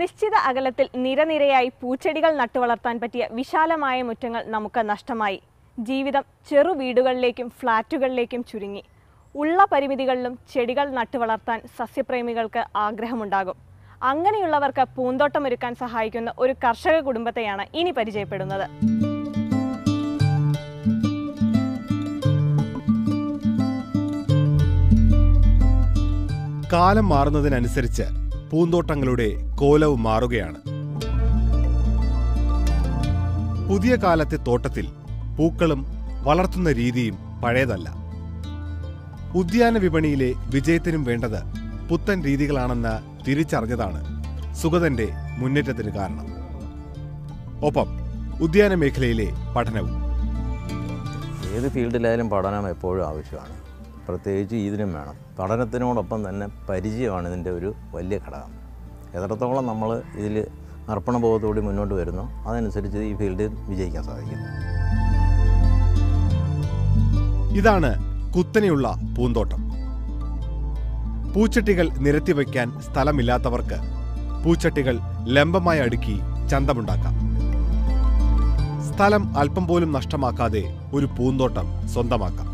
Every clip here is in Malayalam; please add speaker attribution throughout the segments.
Speaker 1: നിശ്ചിത അകലത്തിൽ നിരനിരയായി പൂച്ചെടികൾ നട്ടുവളർത്താൻ പറ്റിയ വിശാലമായ മുറ്റങ്ങൾ നമുക്ക് നഷ്ടമായി. ജീവിതം ചെറു വീടുകളിലേക്കും ഫ്ളാറ്റുകളിലേക്കും ചുരുങ്ങി. ഉള്ള പരിമിതികളിലും ചെടികൾ നട്ടുവളർത്താൻ സസ്യപ്രേമികൾക്ക് ആഗ്രഹമുണ്ടാകും. അങ്ങനെയുള്ളവർക്ക് പൂന്തോട്ടമൊരുക്കാൻ സഹായിക്കുന്ന ഒരു കർഷക കുടുംബത്തെയാണ് ഇനി പരിചയപ്പെടുന്നത്.
Speaker 2: കാലം മാറുന്നതിനനുസരിച്ച് പൂന്തോട്ടങ്ങളുടെ കോലവും മാറുകയാണ്. പുതിയ കാലത്തെ തോട്ടത്തിൽ പൂക്കളും വളർത്തുന്ന രീതിയും പഴയതല്ല. ഉദ്യാന വിപണിയിലെ വിജയത്തിനും വേണ്ടത് പുത്തൻ രീതികളാണെന്ന് തിരിച്ചറിഞ്ഞതാണ് സുഗതന്റെ മുന്നേറ്റത്തിന് കാരണം. ഒപ്പം ഉദ്യാന മേഖലയിലെ പഠനവും.
Speaker 3: ഏത് ഫീൽഡിലായാലും പഠനം എപ്പോഴും ആവശ്യമാണ്. പ്രത്യേകിച്ച് ഇതിനും വേണം. പഠനത്തിനോടൊപ്പം തന്നെ പരിചയമാണ് ഇതിൻ്റെ ഒരു വലിയ ഘടകം. എത്രത്തോളം നമ്മൾ ഇതിൽ അർപ്പണബോധത്തോടെ മുന്നോട്ട് വരുന്നോ അതനുസരിച്ച് ഈ ഫീൽഡിൽ വിജയിക്കാൻ സാധിക്കും.
Speaker 2: ഇതാണ് കുത്തനെയുള്ള പൂന്തോട്ടം. പൂച്ചട്ടികൾ നിരത്തിവയ്ക്കാൻ സ്ഥലമില്ലാത്തവർക്ക് പൂച്ചട്ടികൾ ലംബമായി അടുക്കി ചന്തമുണ്ടാക്കാം. സ്ഥലം അല്പം പോലും നഷ്ടമാക്കാതെ ഒരു പൂന്തോട്ടം സ്വന്തമാക്കാം.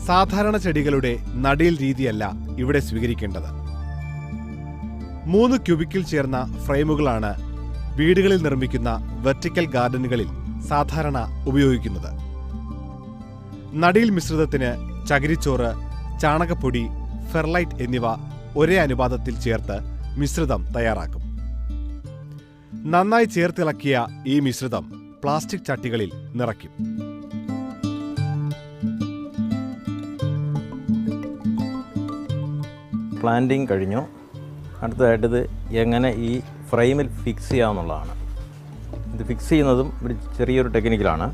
Speaker 2: സാധാരണ ചെടികളുടെ നടീൽ രീതിയല്ല ഇവിടെ സ്വീകരിക്കേണ്ടത്. 3 ക്യൂബിക്കിൽ ചേർന്ന ഫ്രെയിമുകളാണ് വീടുകളിൽ നിർമ്മിക്കുന്ന വെർട്ടിക്കൽ ഗാർഡനുകളിൽ സാധാരണ ഉപയോഗിക്കുന്നത്. നടീൽ മിശ്രിതത്തിന് ചകിരിച്ചോറ്, ചാണകപ്പൊടി, ഫെർലൈറ്റ് എന്നിവ ഒരേ അനുപാതത്തിൽ ചേർത്ത് മിശ്രിതം തയ്യാറാക്കും. നന്നായി ചേർത്തിളക്കിയ ഈ മിശ്രിതം പ്ലാസ്റ്റിക് ചട്ടികളിൽ നിറയ്ക്കും.
Speaker 3: പ്ലാന്റിങ് കഴിഞ്ഞു. അടുത്തതായിട്ടിത് എങ്ങനെ ഈ ഫ്രെയിമിൽ ഫിക്സ് ചെയ്യാമെന്നുള്ളതാണ്. ഇത് ഫിക്സ് ചെയ്യുന്നതും ഒരു ചെറിയൊരു ടെക്നിക്കലാണ്.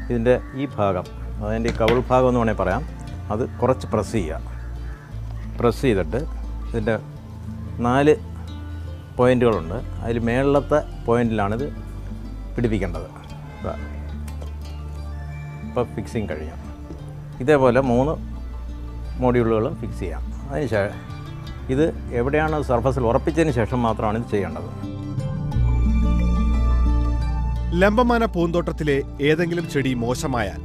Speaker 3: ഇതിൻ്റെ ഈ ഭാഗം, അതിൻ്റെ ഈ കവിൾ ഭാഗം എന്ന് വേണമെങ്കിൽ പറയാം, അത് കുറച്ച് പ്രസ് ചെയ്യുക. പ്രസ് ചെയ്തിട്ട് ഇതിൻ്റെ 4 പോയിൻറ്റുകളുണ്ട്. അതിൽ മേളിലത്തെ പോയിൻറ്റിലാണിത് പിടിപ്പിക്കേണ്ടത്. ഇപ്പോൾ ഫിക്സിങ് കഴിഞ്ഞു. ഇതേപോലെ 3 മോഡ്യൂളുകൾ ഫിക്സ് ചെയ്യാം. അതിനുശേഷം ഇത് എവിടെയാണ് സർഫസിൽ ഉറപ്പിച്ചതിന് ശേഷം മാത്രമാണ് ഇത് ചെയ്യേണ്ടത്.
Speaker 2: ലംബമാന പൂന്തോട്ടത്തിലെ ഏതെങ്കിലും ചെടി മോശമായാൽ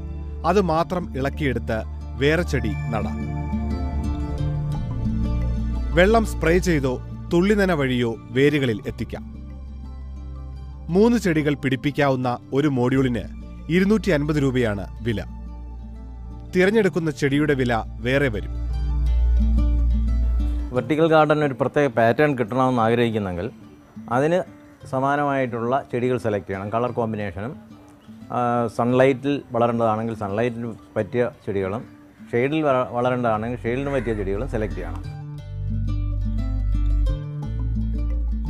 Speaker 2: അത് മാത്രം ഇളക്കിയെടുത്ത് വേറെ ചെടി നടാം. വെള്ളം സ്പ്രേ ചെയ്തോ തുള്ളിനന വഴിയോ വേരുകളിൽ എത്തിക്കാം. 3 ചെടികൾ പിടിപ്പിക്കാവുന്ന ഒരു മോഡ്യൂളിന് 250 രൂപയാണ് വില. തിരഞ്ഞെടുക്കുന്ന ചെടിയുടെ വില വേറെ വരും.
Speaker 3: വെർട്ടിക്കൽ ഗാർഡന് ഒരു പ്രത്യേക പാറ്റേൺ കിട്ടണമെന്ന് ആഗ്രഹിക്കുന്നെങ്കിൽ അതിന് സമാനമായിട്ടുള്ള ചെടികൾ സെലക്ട് ചെയ്യണം. കളർ കോമ്പിനേഷനും സൺലൈറ്റിൽ വളരേണ്ടതാണെങ്കിൽ സൺലൈറ്റിന് പറ്റിയ ചെടികളും ഷെയ്ഡിൽ വളരേണ്ടതാണെങ്കിൽ ഷെയ്ഡിന് പറ്റിയ ചെടികളും സെലക്ട് ചെയ്യണം.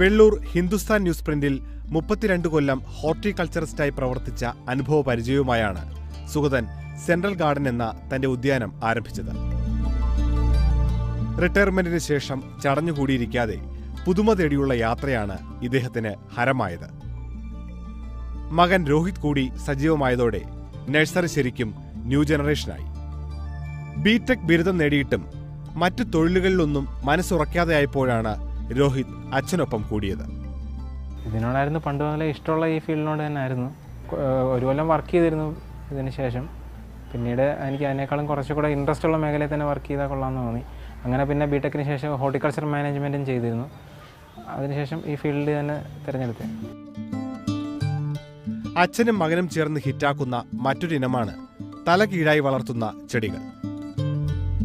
Speaker 2: വെള്ളൂർ ഹിന്ദുസ്ഥാൻ ന്യൂസ് പ്രിന്റിൽ 32 കൊല്ലം ഹോർട്ടിക്കൾച്ചറിസ്റ്റായി പ്രവർത്തിച്ച അനുഭവ പരിചയവുമായാണ് സുഗതൻ സെൻട്രൽ ഗാർഡൻ എന്ന തന്റെ ഉദ്യാനം ആരംഭിച്ചത്. റിട്ടയർമെന്റിന് ശേഷം ചടഞ്ഞുകൂടിയിരിക്കാതെ പുതുമ തേടിയുള്ള യാത്രയാണ് ഇദ്ദേഹത്തിന് ഹരമായത്. മകൻ രോഹിത് കൂടി സജീവമായതോടെ നഴ്സറി ശരിക്കും ന്യൂ ജനറേഷനായി. ബിടെക് ബിരുദം നേടിയിട്ടും മറ്റു തൊഴിലുകളിലൊന്നും മനസ്സുറക്കാതെയായപ്പോഴാണ് രോഹിത് അച്ഛനൊപ്പം കൂടിയത്.
Speaker 4: ഇതിനോടായിരുന്നു പണ്ട് മുതലേ ഇഷ്ടമുള്ള. ഈ ഫീൽഡിനോട് തന്നെ ആയിരുന്നു. 1 കൊല്ലം വർക്ക് ചെയ്തിരുന്നു. ഇതിന് ശേഷം പിന്നീട് എനിക്ക് അതിനേക്കാളും കുറച്ചുകൂടെ ഇൻട്രസ്റ്റ് ഉള്ള മേഖലയിൽ തന്നെ വർക്ക് ചെയ്താൽ കൊള്ളാമെന്ന് തോന്നി. അങ്ങനെ പിന്നെ ബിടെക്കിന് ശേഷം ഹോർട്ടിക്കൾച്ചർ മാനേജ്മെൻറ്റും ചെയ്തിരുന്നു. അതിനുശേഷം ഈ ഫീൽഡ് തന്നെ തിരഞ്ഞെടുത്തത്.
Speaker 2: അച്ഛനും മകനും ചേർന്ന് ഹിറ്റാക്കുന്ന മറ്റൊരിനമാണ് തല കീഴായി വളർത്തുന്ന ചെടികൾ.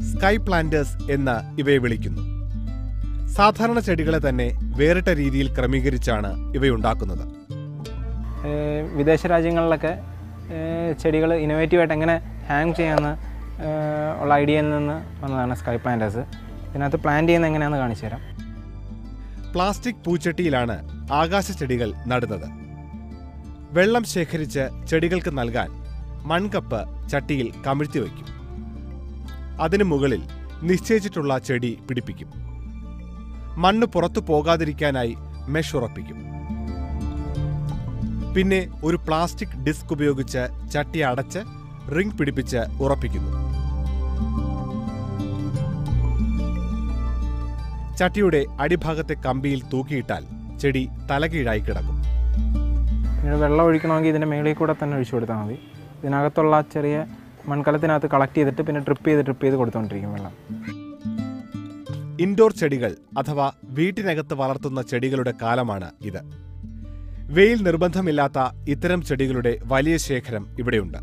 Speaker 2: സ്കൈ പ്ലാന്റേഴ്സ് എന്ന് ഇവയെ വിളിക്കുന്നു. സാധാരണ ചെടികളെ തന്നെ വേറിട്ട രീതിയിൽ ക്രമീകരിച്ചാണ് ഇവയുണ്ടാക്കുന്നത്.
Speaker 4: വിദേശ രാജ്യങ്ങളിലൊക്കെ ചെടികൾ ഇന്നോവേറ്റീവായിട്ട് എങ്ങനെ ഹാങ് ചെയ്യാമെന്ന് ഉള്ള ഐഡിയയിൽ നിന്ന് വന്നതാണ് സ്കൈ പ്ലാന്റേഴ്സ്. ഇതിനകത്ത് പ്ലാന്റ് ചെയ്യുന്നത് എങ്ങനെയാണെന്ന് കാണിച്ചു തരാം.
Speaker 2: പ്ലാസ്റ്റിക് പൂച്ചട്ടിയിലാണ് ആകാശ ചെടികൾ നടുന്നത്. വെള്ളം ശേഖരിച്ച് ചെടികൾക്ക് നൽകാൻ മൺകപ്പ് ചട്ടിയിൽ കമിഴ്ത്തി വയ്ക്കും. അതിനു മുകളിൽ നിശ്ചയിച്ചിട്ടുള്ള ചെടി പിടിപ്പിക്കും. മണ്ണ് പുറത്തു പോകാതിരിക്കാനായി മെഷ് ഉറപ്പിക്കും. പിന്നെ ഒരു പ്ലാസ്റ്റിക് ഡിസ്ക് ഉപയോഗിച്ച് ചട്ടി അടച്ച് റിംഗ് പിടിപ്പിച്ച് ഉറപ്പിക്കുന്നു. ചട്ടിയുടെ അടിഭാഗത്തെ കമ്പിയിൽ തൂക്കിയിട്ടാൽ ചെടി തലകീഴായി കിടക്കും.
Speaker 4: പിന്നീട് വെള്ളം ഒഴിക്കണമെങ്കിൽ ഇതിൻ്റെ മേളിൽ കൂടെ തന്നെ ഒഴിച്ചു കൊടുത്താൽ മതി. ഇതിനകത്തുള്ള ചെറിയ മൺകലത്തിനകത്ത് കളക്ട് ചെയ്തിട്ട് പിന്നെ ഡ്രിപ്പ് ചെയ്ത് കൊടുത്തുകൊണ്ടിരിക്കും വെള്ളം.
Speaker 2: ഇൻഡോർ ചെടികൾ അഥവാ വീട്ടിനകത്ത് വളർത്തുന്ന ചെടികളുടെ കാലമാണ് ഇത്. വെയിൽ നിർബന്ധമില്ലാത്ത ഇത്തരം ചെടികളുടെ വലിയ ശേഖരം ഇവിടെയുണ്ട്.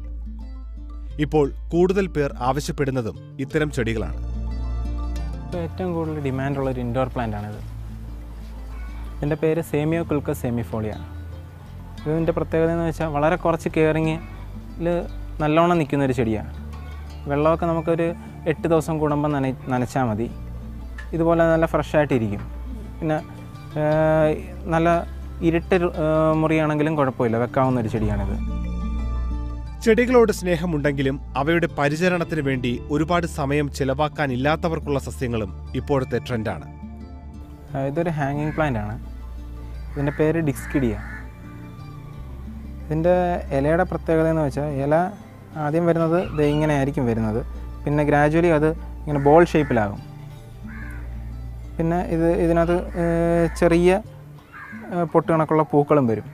Speaker 2: ഇപ്പോൾ കൂടുതൽ പേർ ആവശ്യപ്പെടുന്നതും ഇത്തരം ചെടികളാണ്.
Speaker 4: ഏറ്റവും കൂടുതൽ ഡിമാൻഡുള്ള ഒരു ഇൻഡോർ പ്ലാന്റ് ആണിത്. ഇതിൻ്റെ പേര് സേമിയോകുൽക്കസ് സെമിഫോളിയ. ഇതിൻ്റെ പ്രത്യേകത എന്ന് വെച്ചാൽ വളരെ കുറച്ച് കെയറിങ്ങിൽ നല്ലോണം നിൽക്കുന്നൊരു ചെടിയാണ്. വെള്ളമൊക്കെ നമുക്കൊരു 8 ദിവസം കൂടുമ്പം നനച്ചാൽ മതി. ഇതുപോലെ നല്ല ഫ്രഷായിട്ടിരിക്കും. പിന്നെ നല്ല ഇരുട്ട് മുറിയാണെങ്കിലും കുഴപ്പമില്ല, വെക്കാവുന്നൊരു ചെടിയാണിത്.
Speaker 2: ചെടികളോട് സ്നേഹമുണ്ടെങ്കിലും അവയുടെ പരിചരണത്തിന് വേണ്ടി ഒരുപാട് സമയം ചെലവാക്കാനില്ലാത്തവർക്കുള്ള സസ്യങ്ങളും ഇപ്പോഴത്തെ ട്രെൻഡാണ്.
Speaker 4: ഇതൊരു ഹാങ്ങിങ് പ്ലാന്റ് ആണ്. ഇതിൻ്റെ പേര് ഡിക്സ്കിഡിയ. ഇതിൻ്റെ ഇലയുടെ പ്രത്യേകത എന്ന് വെച്ചാൽ ഇല ആദ്യം വരുന്നത് ഇങ്ങനെ ആയിരിക്കും വരുന്നത്. പിന്നെ ഗ്രാജുവലി അത് ഇങ്ങനെ ബോൾ ഷേപ്പിലാകും. പിന്നെ ഇതിനകത്ത് ചെറിയ പൊട്ട് കണക്കുള്ള പൂക്കളും വരും.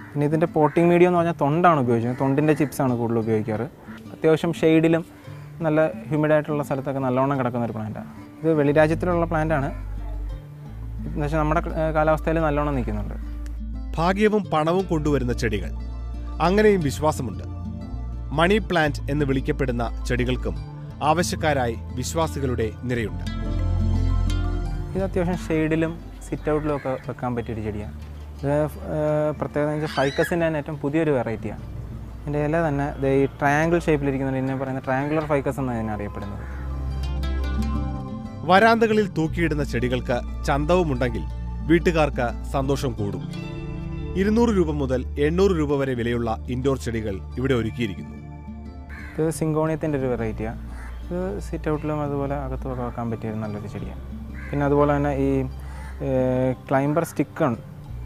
Speaker 4: പിന്നെ ഇതിൻ്റെ പോട്ടിംഗ് മീഡിയം എന്ന് പറഞ്ഞാൽ തൊണ്ടാണ് ഉപയോഗിക്കുന്നത്. തൊണ്ടിൻ്റെ ചിപ്സാണ് കൂടുതൽ ഉപയോഗിക്കാറ്. അത്യാവശ്യം ഷെയ്ഡിലും നല്ല ഹ്യൂമിഡായിട്ടുള്ള സ്ഥലത്തൊക്കെ നല്ലോണം കിടക്കുന്ന ഒരു പ്ലാന്റാണ്. ഇത് വെളിരാജ്യത്തിലുള്ള പ്ലാന്റാണ്. എന്നുവെച്ചാൽ നമ്മുടെ കാലാവസ്ഥയിൽ നല്ലോണം നിൽക്കുന്നുണ്ട്.
Speaker 2: ഭാഗ്യവും പണവും കൊണ്ടുവരുന്ന ചെടികൾ, അങ്ങനെയും വിശ്വാസമുണ്ട്. മണി പ്ലാന്റ് എന്ന് വിളിക്കപ്പെടുന്ന ചെടികൾക്കും ആവശ്യക്കാരായി വിശ്വാസികളുടെ നിരയുണ്ട്.
Speaker 4: ഇത് അത്യാവശ്യം ഷെയ്ഡിലും സിറ്റ് ഔട്ടിലും ഒക്കെ വെക്കാൻ പറ്റിയൊരു ചെടിയാണ്. ഇത് പ്രത്യേകത എന്ന് വെച്ചാൽ ഫൈക്കസിൻ്റെ തന്നെ ഏറ്റവും പുതിയൊരു വെറൈറ്റിയാണ്. ഇതിൻ്റെ ഇല തന്നെ ഈ ട്രയാങ്കിൾ ഷേപ്പിലിരിക്കുന്നത് ഇതിനെ പറയുന്നത് ട്രയാങ്കുലർ ഫൈക്കസ് എന്നാണ് ഇതിനറിയപ്പെടുന്നത്.
Speaker 2: വരാന്തകളിൽ തൂക്കിയിടുന്ന ചെടികൾക്ക് ചന്തവുമുണ്ടെങ്കിൽ വീട്ടുകാർക്ക് സന്തോഷം കൂടും. 200 രൂപ മുതൽ 800 രൂപ വരെ വിലയുള്ള ഇൻഡോർ ചെടികൾ ഇവിടെ ഒരുക്കിയിരിക്കുന്നു.
Speaker 4: ഇത് സിങ്കോണിയത്തിൻ്റെ ഒരു വെറൈറ്റിയാണ്. ഇത് സിറ്റ് ഔട്ടിലും അതുപോലെ അകത്തുമൊക്കെ വെക്കാൻ പറ്റിയൊരു നല്ലൊരു ചെടിയാണ്. പിന്നെ അതുപോലെ തന്നെ ഈ ക്ലൈംബർ സ്റ്റിക്ക്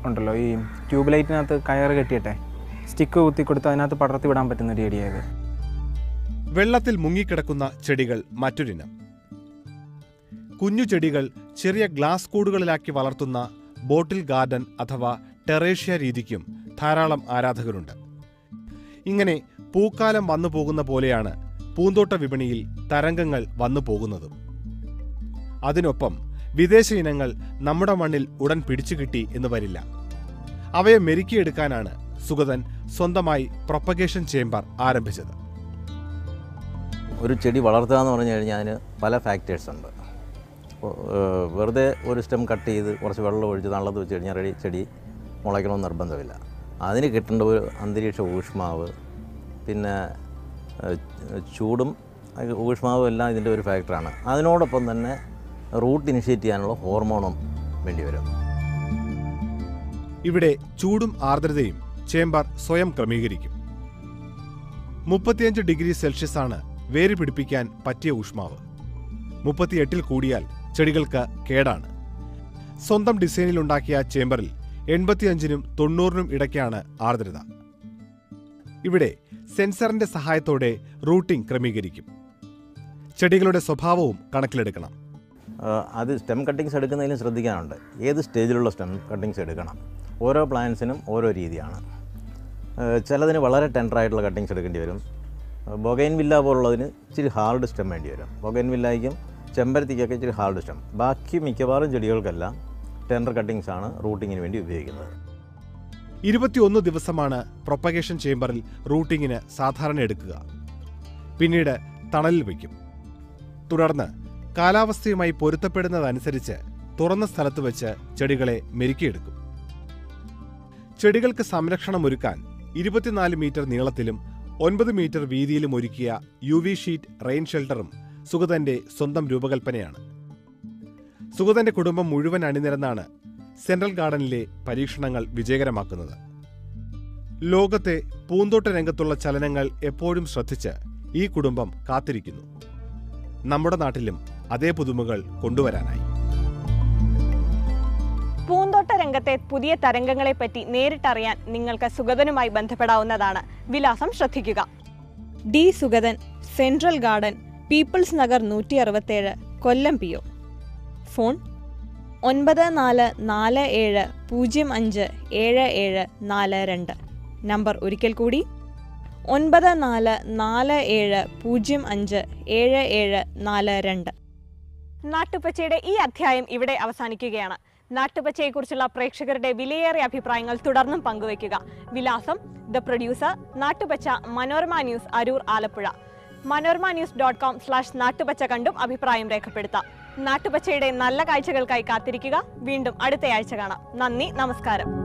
Speaker 4: ഉണ്ടല്ലോ, ഈ ട്യൂബ് ലൈറ്റിനകത്ത് കയറ് കെട്ടിയിട്ടെ സ്റ്റിക്ക് കുത്തിക്കൊടുത്ത് അതിനകത്ത് പടർത്തി വിടാൻ പറ്റുന്നൊരു ചെടിയായത്.
Speaker 2: വെള്ളത്തിൽ മുങ്ങിക്കിടക്കുന്ന ചെടികൾ മറ്റൊരിനം. കുഞ്ഞു ചെടികൾ ചെറിയ ഗ്ലാസ് കൂടുകളിലാക്കി വളർത്തുന്ന ബോട്ടിൽ ഗാർഡൻ അഥവാ ടെറേഷ്യ രീതിക്കും ധാരാളം ആരാധകരുണ്ട്. ഇങ്ങനെ പൂക്കാലം വന്നു പോകുന്ന പോലെയാണ് പൂന്തോട്ട വിപണിയിൽ തരംഗങ്ങൾ വന്നു പോകുന്നതും. അതിനൊപ്പം വിദേശ ഇനങ്ങൾ നമ്മുടെ മണ്ണിൽ ഉടൻ പിടിച്ചുകിട്ടി എന്ന് വരില്ല. അവയെ മെരുക്കിയെടുക്കാനാണ് സുഗതൻ സ്വന്തമായി പ്രൊപ്പഗേഷൻ ചേംബർ ആരംഭിച്ചത്.
Speaker 3: ഒരു ചെടി വളർത്തുക എന്ന് പറഞ്ഞു കഴിഞ്ഞാൽ അതിന് പല ഫാക്ടേഴ്സ് ഉണ്ട്. വെറുതെ ഒരു സ്റ്റെം കട്ട് ചെയ്ത് കുറച്ച് വെള്ളം ഒഴിച്ച് തള്ളത്ത് വെച്ച് കഴിഞ്ഞാൽ ചെടി മുളയ്ക്കണമെന്ന് നിർബന്ധമില്ല. അതിന് കിട്ടേണ്ട ഒരു അന്തരീക്ഷ ഊഷ്മാവ്, പിന്നെ ചൂടും ഊഷ്മാവും എല്ലാം ഇതിൻ്റെ ഒരു ഫാക്ടറാണ്. അതിനോടൊപ്പം തന്നെ റൂട്ട് ഇനിഷ്യേറ്റ് ചെയ്യാനുള്ള ഹോർമോണും വേണ്ടി വരും.
Speaker 2: ഇവിടെ ചൂടും ആർദ്രതയും ചേംബർ സ്വയം ക്രമീകരിക്കും. 35 ഡിഗ്രി സെൽഷ്യസാണ് വേര് പിടിപ്പിക്കാൻ പറ്റിയ ഊഷ്മാവ്. 38 കൂടിയാൽ ചെടികൾക്ക് കേടാണ്. സ്വന്തം ഡിസൈനിലുണ്ടാക്കിയ ചേംബറിൽ 85നും 90നും ഇടയ്ക്കാണ് ആർദ്രത. ഇവിടെ സെൻസറിന്റെ സഹായത്തോടെ റൂട്ടിംഗ് ക്രമീകരിക്കും. ചെടികളുടെ സ്വഭാവവും കണക്കിലെടുക്കണം.
Speaker 3: അത് സ്റ്റെം കട്ടിങ്സ് എടുക്കുന്നതിലും ശ്രദ്ധിക്കാനുണ്ട്. ഏത് സ്റ്റേജിലുള്ള സ്റ്റെം കട്ടിങ്സ് എടുക്കണം. ഓരോ പ്ലാന്റ്സിനും ഓരോ രീതിയാണ്. ചിലതിന് വളരെ ടെൻഡറായിട്ടുള്ള കട്ടിങ്സ് എടുക്കേണ്ടി വരും. ബൊഗൈൻവില്ല പോലുള്ളതിന് ഇച്ചിരി ഹാർഡ് സ്റ്റെം വേണ്ടി വരും. ബൊഗൈൻവില്ലയ്ക്കും ചെമ്പരത്തിക്കൊക്കെ ഇച്ചിരി ഹാർഡ് സ്റ്റെം. ബാക്കി മിക്കവാറും ചെടികൾക്കെല്ലാം ടെൻഡർ കട്ടിങ്സാണ് റൂട്ടിങ്ങിന് വേണ്ടി ഉപയോഗിക്കുന്നത്.
Speaker 2: 21 ദിവസമാണ് പ്രൊപ്പഗേഷൻ ചേംബറിൽ റൂട്ടിങ്ങിന് സാധാരണ എടുക്കുക. പിന്നീട് തണലിൽ വയ്ക്കും. തുടർന്ന് കാലാവസ്ഥയുമായി പൊരുത്തപ്പെടുന്നതനുസരിച്ച് തുറന്ന സ്ഥലത്ത് വെച്ച് ചെടികളെ മെരുക്കിയെടുക്കും. ചെടികൾക്ക് സംരക്ഷണമൊരുക്കാൻ 24 മീറ്റർ നീളത്തിലും 9 മീറ്റർ വീതിയിലും ഒരുക്കിയ UV ഷീറ്റ് റെയിൻ ഷെൽട്ടറും സുഗതന്റെ സ്വന്തം രൂപകൽപ്പനയാണ്. സുഗതന്റെ കുടുംബം മുഴുവൻ അണിനിരന്നാണ് സെൻട്രൽ ഗാർഡനിലെ പരീക്ഷണങ്ങൾ വിജയകരമാക്കുന്നത്. ലോകത്തെ പൂന്തോട്ട രംഗത്തുള്ള ചലനങ്ങൾ എപ്പോഴും ശ്രദ്ധിച്ച് ഈ കുടുംബം കാത്തിരിക്കുന്നു. നമ്മുടെ നാട്ടിലും അതേ പുതുമകൾ കൊണ്ടുവരാനായി.
Speaker 1: പൂന്തോട്ട രംഗത്തെ പുതിയ തരംഗങ്ങളെപ്പറ്റി നേരിട്ടറിയാൻ നിങ്ങൾക്ക് സുഗതനുമായി ബന്ധപ്പെടാവുന്നതാണ്. വിലാസം ശ്രദ്ധിക്കുക: D. Sugathan, Central Garden, People's Nagar 167, Kollam PO. Phone 9447057742. Number ഒരിക്കൽ കൂടി 9447057742. നാട്ടുപച്ചയുടെ ഈ അധ്യായം ഇവിടെ അവസാനിക്കുകയാണ്. നാട്ടുപച്ചയെക്കുറിച്ചുള്ള പ്രേക്ഷകരുടെ വിലയേറിയ അഭിപ്രായങ്ങൾ തുടർന്നും പങ്കുവയ്ക്കുക. വിലാസം: the producer, Nattupacha, Manorama news, Aroor, Alappuzha. manormanews.com/നാട്ടുപച്ച കണ്ടും അഭിപ്രായം രേഖപ്പെടുത്താം. നാട്ടുപച്ചയുടെ നല്ല കാഴ്ചകൾക്കായി കാത്തിരിക്കുക. വീണ്ടും അടുത്തയാഴ്ച കാണാം. നന്ദി, നമസ്കാരം.